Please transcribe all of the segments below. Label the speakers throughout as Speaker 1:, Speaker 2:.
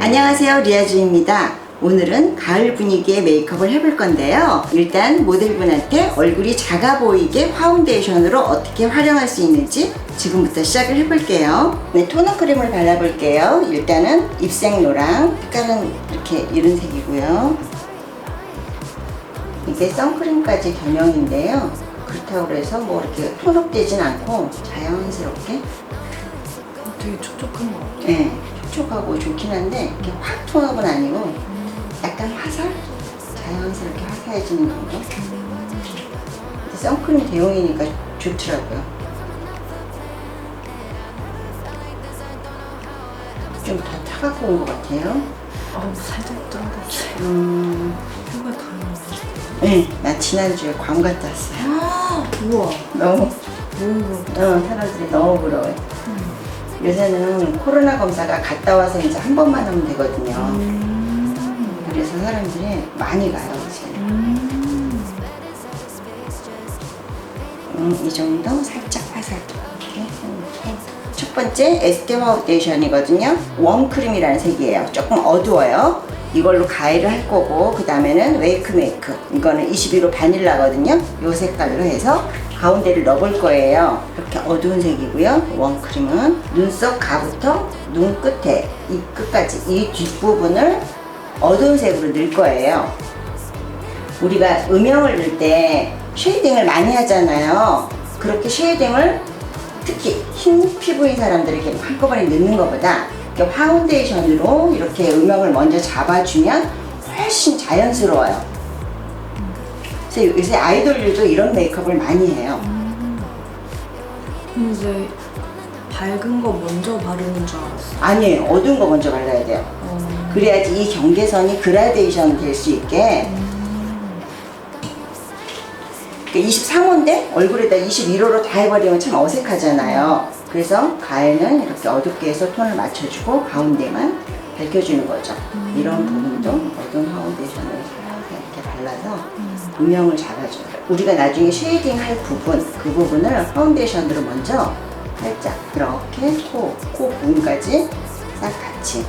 Speaker 1: 안녕하세요, 리아주입니다. 오늘은 가을 분위기의 메이크업을 해볼 건데요. 일단 모델분한테 얼굴이 작아 보이게 파운데이션으로 어떻게 활용할 수 있는지 지금부터 시작을 해볼게요. 네, 토너 크림을 발라볼게요. 일단은 입생 노랑, 색깔은 이렇게 이런 색이고요. 이게 선크림까지 겸용인데요. 그렇다고 해서 뭐 이렇게 톤업되진 않고 자연스럽게
Speaker 2: 되게 촉촉한 것 같아요.
Speaker 1: 네, 촉촉하고 좋긴 한데 이렇게 확 톤업은 아니고 약간 화살? 자연스럽게 화사해지는 정도? 선크림 대용이니까 좋더라고요. 좀 더 타갖고 온 것 같아요.
Speaker 2: 살짝 떨어졌어요. 뷰가 다르네.
Speaker 1: 네, 나 지난주에 괌 갔다 왔어요.
Speaker 2: 우와.
Speaker 1: 너무
Speaker 2: 부럽다.
Speaker 1: 사람들이 너무 부러워요. 요새는 코로나 검사가 갔다 와서 이제 한 번만 하면 되거든요. 그래서 사람들이 많이 가요, 이제. 이 정도 살짝 화살. 이렇게. 첫 번째 에스테 파운데이션이거든요. 웜크림이라는 색이에요. 조금 어두워요. 이걸로 가해를 할 거고, 그 다음에는 웨이크메이크. 이거는 21호 바닐라거든요. 이 색깔로 해서 가운데를 넣어볼 거예요. 이렇게 어두운 색이고요. 웜크림은 눈썹 가부터 눈 끝에 입 끝까지 이 뒷부분을 어두운 색으로 넣을 거예요. 우리가 음영을 넣을 때 쉐이딩을 많이 하잖아요. 그렇게 쉐이딩을 특히 흰 피부인 사람들이 이렇게 한꺼번에 넣는 것보다 이렇게 파운데이션으로 이렇게 음영을 먼저 잡아주면 훨씬 자연스러워요. 그래서 요새 아이돌들도 이런 메이크업을 많이 해요.
Speaker 2: 근데 밝은 거 먼저 바르는 줄 알았어.
Speaker 1: 아니에요. 어두운 거 먼저 발라야 돼요. 그래야지 이 경계선이 그라데이션 될 수 있게. 23호인데 얼굴에다 21호로 다 해버리면 참 어색하잖아요. 그래서 가해는 이렇게 어둡게 해서 톤을 맞춰주고 가운데만 밝혀주는 거죠. 이런 부분도 어두운 파운데이션을 이렇게 발라서 음영을 잡아줘요. 우리가 나중에 쉐이딩 할 부분, 그 부분을 파운데이션으로 먼저 살짝 이렇게 코 부분까지 싹 같이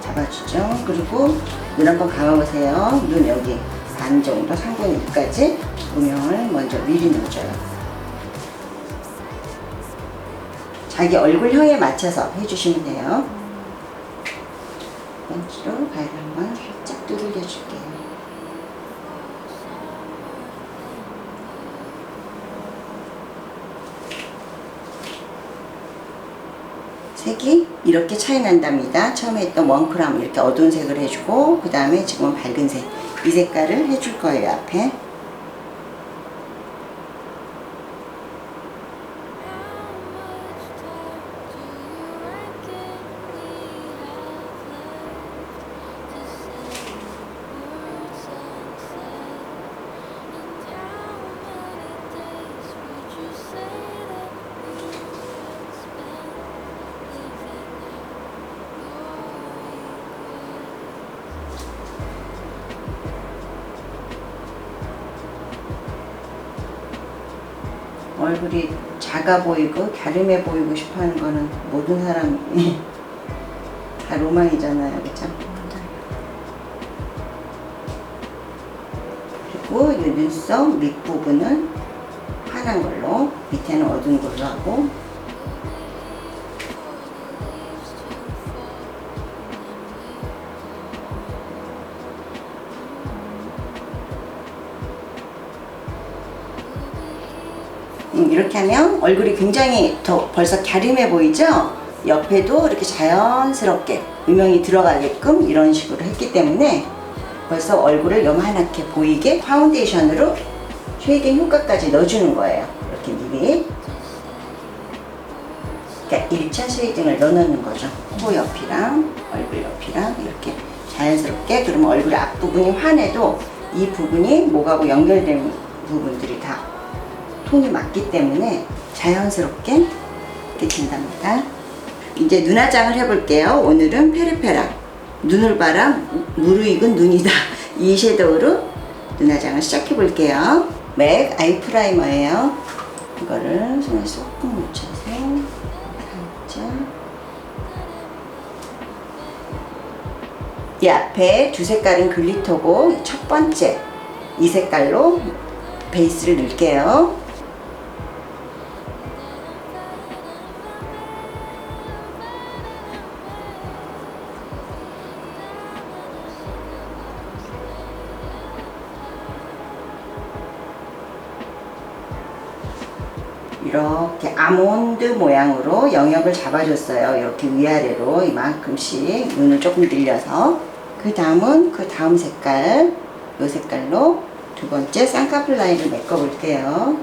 Speaker 1: 잡아주죠. 그리고 눈 한번 감아보세요. 눈 여기 반 정도, 3분의 2까지 음영을 먼저 미리 넣어줘요. 자기 얼굴형에 맞춰서 해주시면 돼요. 펀치로 가위를 한번 살짝 두들겨줄게요. 색이 이렇게 차이 난답니다. 처음에 했던 웜크림 이렇게 어두운 색을 해주고, 그 다음에 지금은 밝은 색, 이 색깔을 해줄 거예요, 앞에. 얼굴이 작아 보이고 갸름해 보이고 싶어 하는 거는 모든 사람이 다 로망이잖아요, 그죠? 그리고 이 눈썹 밑부분은 환한 걸로, 밑에는 어두운 걸로 하고, 이렇게 하면 얼굴이 굉장히 더 벌써 갸름해 보이죠? 옆에도 이렇게 자연스럽게 음영이 들어가게끔 이런 식으로 했기 때문에 벌써 얼굴을 요만하게 보이게 파운데이션으로 쉐이딩 효과까지 넣어주는 거예요. 이렇게 미리. 그러니까 1차 쉐이딩을 넣어놓는 거죠. 코 옆이랑 얼굴 옆이랑 이렇게 자연스럽게. 그러면 얼굴 앞부분이 환해도 이 부분이 목하고 연결된 부분들이 다 톤이 맞기 때문에 자연스럽게 이렇게 된답니다. 이제 눈화장을 해볼게요. 오늘은 페르페라 눈을 봐라 무르익은 눈이다, 이 섀도우로 눈화장을 시작해 볼게요. 맥 아이 프라이머예요. 이거를 손에 쏙 묻혀서 살짝 이 앞에 두 색깔은 글리터고 첫 번째 이 색깔로 베이스를 넣을게요. 이렇게 아몬드 모양으로 영역을 잡아줬어요. 이렇게 위아래로 이만큼씩 눈을 조금 늘려서. 그 다음은 그 다음 색깔, 이 색깔로 두 번째 쌍꺼풀 라인을 메꿔볼게요.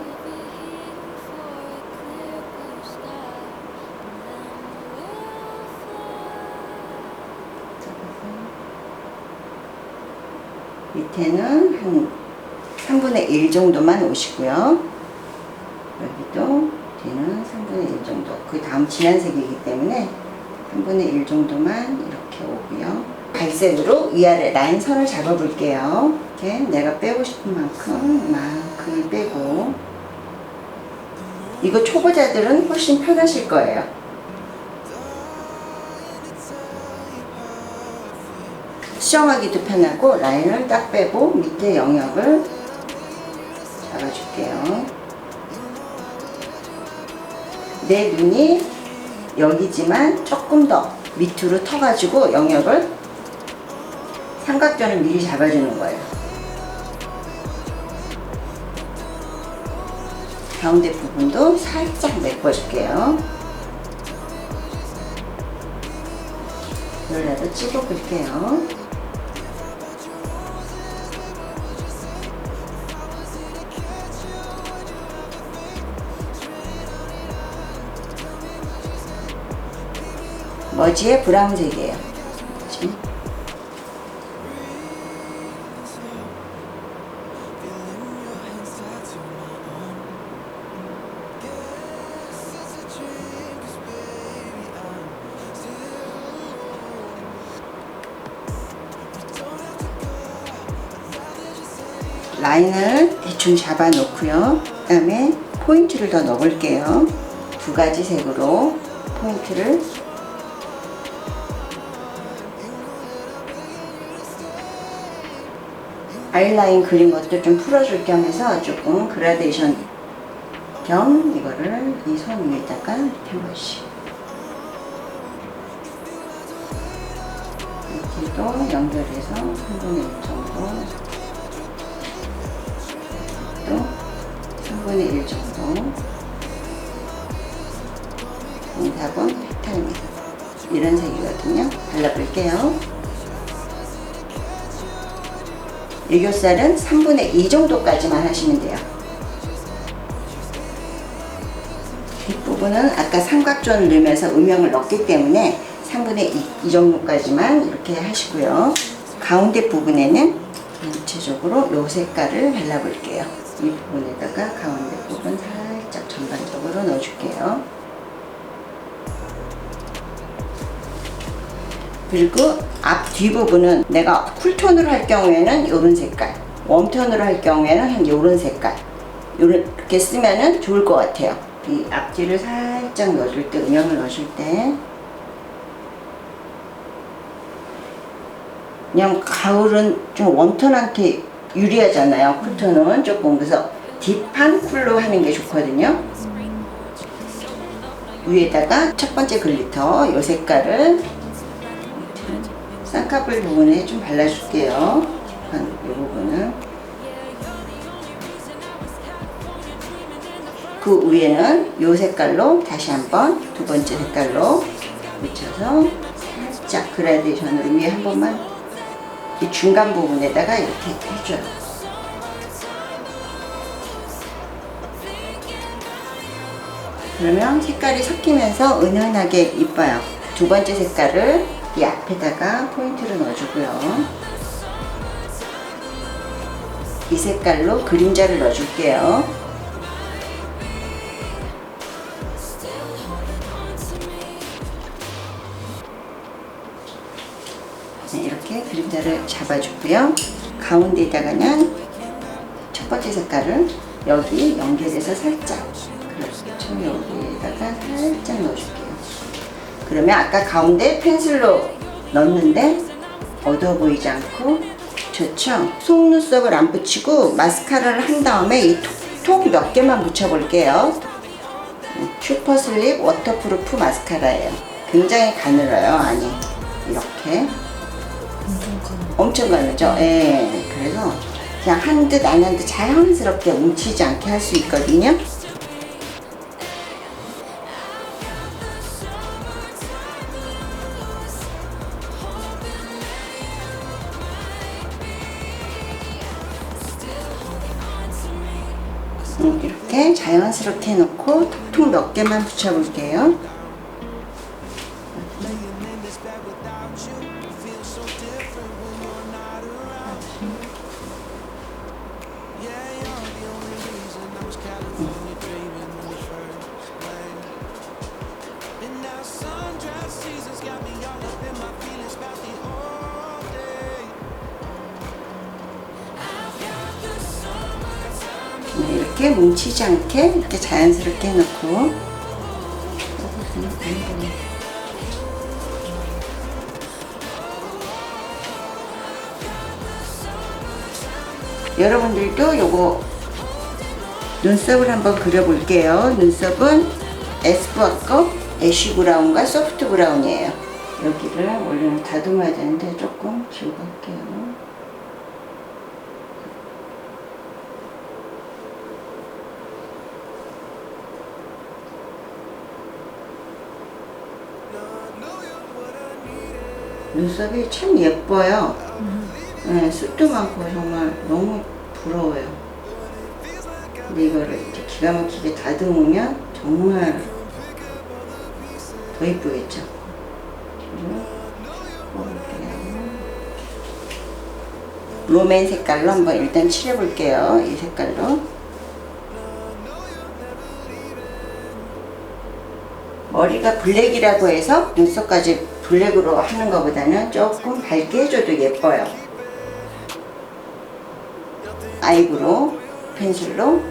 Speaker 1: 밑에는 한 3분의 1 정도만 오시고요. 여기도 뒤는 3분의 1 정도. 그 다음 진한 색이기 때문에 3분의 1 정도만 이렇게 오고요. 갈색으로 위아래 라인 선을 잡아볼게요. 이렇게 내가 빼고 싶은 만큼 빼고. 이거 초보자들은 훨씬 편하실 거예요. 수정하기도 편하고 라인을 딱 빼고 밑에 영역을 잡아줄게요. 내 눈이 여기지만 조금 더 밑으로 터가지고 영역을 삼각존을 미리 잡아주는 거예요. 가운데 부분도 살짝 메꿔줄게요. 이걸라도 찍어볼게요. 머지의 브라운색이에요. 머지. 라인을 대충 잡아 놓고요. 그 다음에 포인트를 더 넣어볼게요. 두 가지 색으로 포인트를 아이라인 그린 것도 좀 풀어줄 겸 해서 조금 그라데이션 겸 이거를 이 손 위에다가 이렇게 한 번씩 이렇게도 연결해서 3분의 1 정도 또 3분의 1 정도 정답은 페탈입니다. 이런 색이거든요. 발라볼게요. 애교살은 3분의 2 정도까지만 하시면 돼요. 뒷부분은 아까 삼각존을 넣으면서 음영을 넣었기 때문에 3분의 2 정도까지만 이렇게 하시고요. 가운데 부분에는 전체적으로 이 색깔을 발라볼게요. 이 부분에다가 가운데 부분 살짝 전반적으로 넣어줄게요. 그리고 앞 뒷부분은 내가 쿨톤으로 할 경우에는 이런 색깔, 웜톤으로 할 경우에는 한 이런 색깔 이렇게 쓰면은 좋을 것 같아요. 이 앞뒤를 살짝 넣어줄 때, 음영을 넣어줄 때 그냥 가을은 좀 웜톤한테 유리하잖아요. 쿨톤은 조금. 그래서 딥한 쿨로 하는 게 좋거든요. 위에다가 첫 번째 글리터 이 색깔을 쌍꺼풀 부분에 좀 발라줄게요. 이 부분은. 그 위에는 이 색깔로 다시 한번 두 번째 색깔로 묻혀서 살짝 그라데이션으로 위에 한 번만 이 중간 부분에다가 이렇게 해줘요. 그러면 색깔이 섞이면서 은은하게 이뻐요. 두 번째 색깔을 이 앞에다가 포인트를 넣어주고요. 이 색깔로 그림자를 넣어줄게요. 네, 이렇게 그림자를 잡아주고요. 가운데에다가는 첫 번째 색깔을 여기 연결해서 살짝, 그렇죠. 여기에다가 살짝 넣어줄게요. 그러면 아까 가운데 펜슬로 넣었는데 어두워 보이지 않고 좋죠? 속눈썹을 안 붙이고 마스카라를 한 다음에 이 톡톡 몇 개만 붙여볼게요. 슈퍼슬립 워터프루프 마스카라예요. 굉장히 가늘어요, 안이. 이렇게. 엄청 가늘죠? 예. 그래서 그냥 한 듯 안 한 듯 자연스럽게 뭉치지 않게 할 수 있거든요. 이렇게 자연스럽게 해놓고 톡톡 몇 개만 붙여볼게요. 이렇게 뭉치지 않게 이렇게 자연스럽게 해놓고 여러분들도 요거 눈썹을 한번 그려볼게요. 눈썹은 에스쁘아컵 애쉬 브라운과 소프트 브라운이에요. 여기를 원래는 다듬어야 되는데 조금 지우고 할게요. 눈썹이 참 예뻐요. 네, 숱도 많고 정말 너무 부러워요. 근데 이거를 이렇게 기가 막히게 다듬으면 정말 더 예쁘겠죠. 롬앤 색깔로 한번 일단 칠해볼게요. 이 색깔로. 머리가 블랙이라고 해서 눈썹까지 블랙으로 하는 것보다는 조금 밝게 해줘도 예뻐요. 아이브로우 펜슬로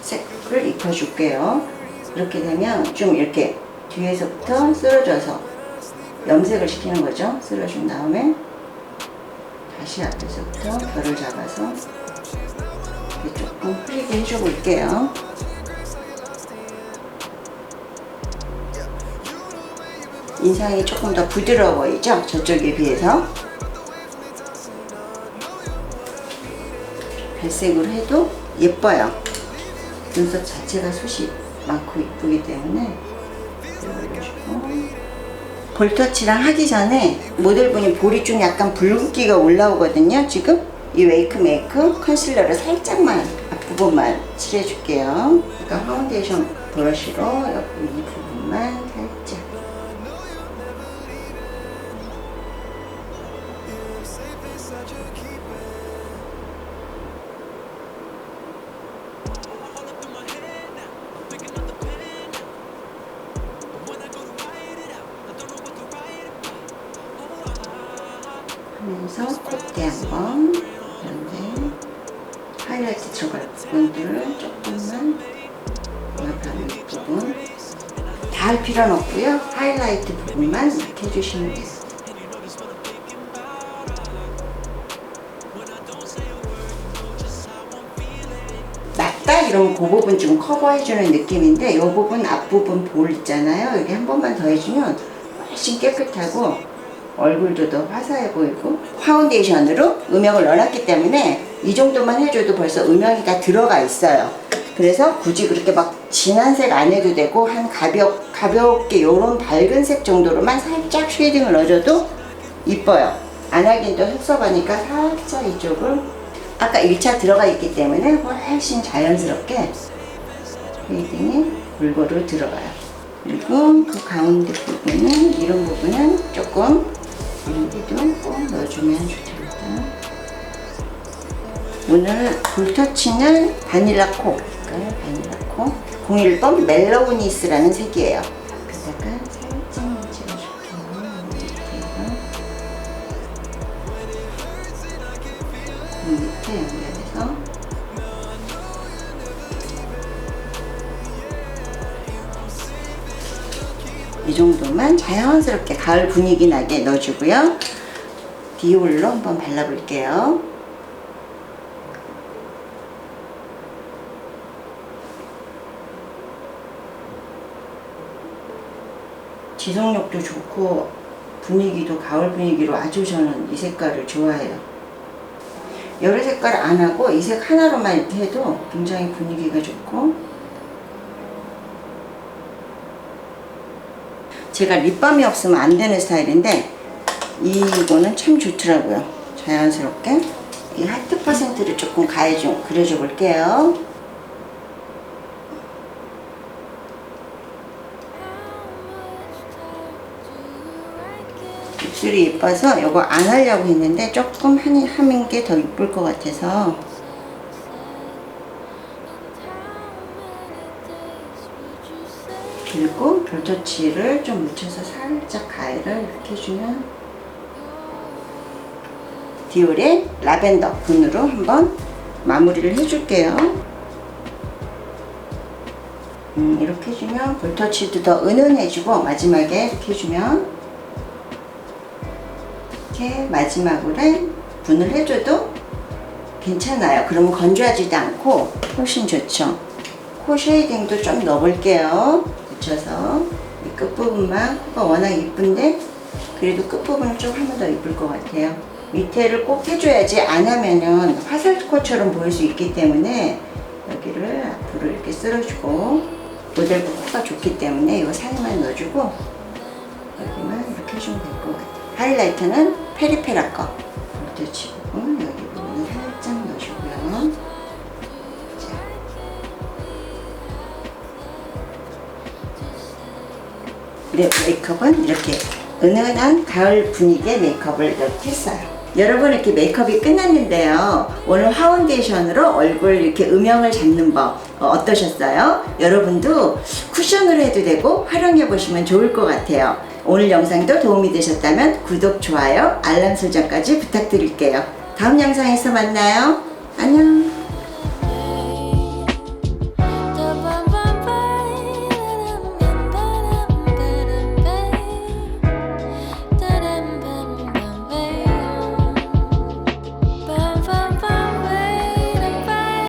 Speaker 1: 색을 입혀줄게요. 이렇게 되면 좀 이렇게 뒤에서부터 쓸어줘서 염색을 시키는 거죠. 쓸어준 다음에 다시 앞에서부터 결을 잡아서 이렇게 조금 흐리게 해줘 볼게요. 인상이 조금 더 부드러워 보이죠? 저쪽에 비해서. 발색으로 해도 예뻐요. 눈썹 자체가 숱이 많고 이쁘기 때문에 볼터치랑 하기 전에 모델분이 볼이 좀 약간 붉은기가 올라오거든요. 지금 이 웨이크 메이크 컨실러를 살짝만 앞부분만 칠해줄게요. 그러니까 파운데이션 브러쉬로 여기 이 부분만 살짝. 하면서 콧대 한번 이런데 하이라이트 들어갈 부분들을 조금만 옆에 부분 다 할 필요는 없고요. 하이라이트 부분만 이렇게 해주시면 돼요. 낫다 이러면 그 부분 좀 커버해주는 느낌인데 이 부분 앞부분 볼 있잖아요. 여기 한 번만 더 해주면 훨씬 깨끗하고 얼굴도 더 화사해 보이고 파운데이션으로 음영을 넣어놨기 때문에 이 정도만 해줘도 벌써 음영이가 들어가 있어요. 그래서 굳이 그렇게 막 진한 색 안 해도 되고 한 가볍게 요런 밝은 색 정도로만 살짝 쉐이딩을 넣어줘도 이뻐요. 안 하긴 또 섭섭하니까 살짝 이쪽을 아까 1차 들어가 있기 때문에 훨씬 자연스럽게 쉐이딩이 골고루 들어가요. 그리고 그 가운데 부분은 이런 부분은 조금 이런데도 꼭 넣어주면 좋답니다. 오늘 볼터치는 바닐라코, 바닐라코 01번 멜로우니스라는 색이에요. 여기다가 살짝만 찍어줄게요. 밑에 연결해서 이 정도만 자연스럽게 가을 분위기 나게 넣어주고요. 디올로 한번 발라볼게요. 지속력도 좋고 분위기도 가을 분위기로 아주 저는 이 색깔을 좋아해요. 여러 색깔 안 하고 이 색 하나로만 이렇게 해도 굉장히 분위기가 좋고, 제가 립밤이 없으면 안 되는 스타일인데 이거는 참 좋더라고요. 자연스럽게 이 하트 퍼센트를 조금 그려줘 볼게요. 입술이 예뻐서 이거 안 하려고 했는데 조금 하는 게 더 이쁠 것 같아서. 그리고 볼터치를 좀 묻혀서 살짝 가위를 이렇게 해주면 디올의 라벤더 톤으로 한번 마무리를 해줄게요. 이렇게 해주면 볼터치도 더 은은해지고, 마지막에 이렇게 해주면 이렇게 마지막으로 분을 해줘도 괜찮아요. 그러면 건조하지도 않고 훨씬 좋죠. 코 쉐이딩도 좀 넣어볼게요. 붙여서 이 끝부분만, 코가 워낙 이쁜데 그래도 끝부분을 좀 하면 더 이쁠 것 같아요. 밑에를 꼭 해줘야지, 안 하면은 화살코처럼 보일 수 있기 때문에 여기를 앞으로 이렇게 쓸어주고, 모델도 코가 좋기 때문에 이거 사이만 넣어주고 여기만 이렇게 해주면 될 것 같아요. 하이라이터는 페리페라 거 볼터치 부분 여기 부분을 살짝 넣어주고요. 자. 네, 메이크업은 이렇게 은은한 가을 분위기의 메이크업을 이렇게 했어요. 여러분, 이렇게 메이크업이 끝났는데요. 오늘 파운데이션으로 얼굴 이렇게 음영을 잡는 법 어떠셨어요? 여러분도 쿠션으로 해도 되고 활용해 보시면 좋을 것 같아요. 오늘 영상도 도움이 되셨다면 구독, 좋아요, 알람 설정까지 부탁드릴게요. 다음 영상에서 만나요. 안녕.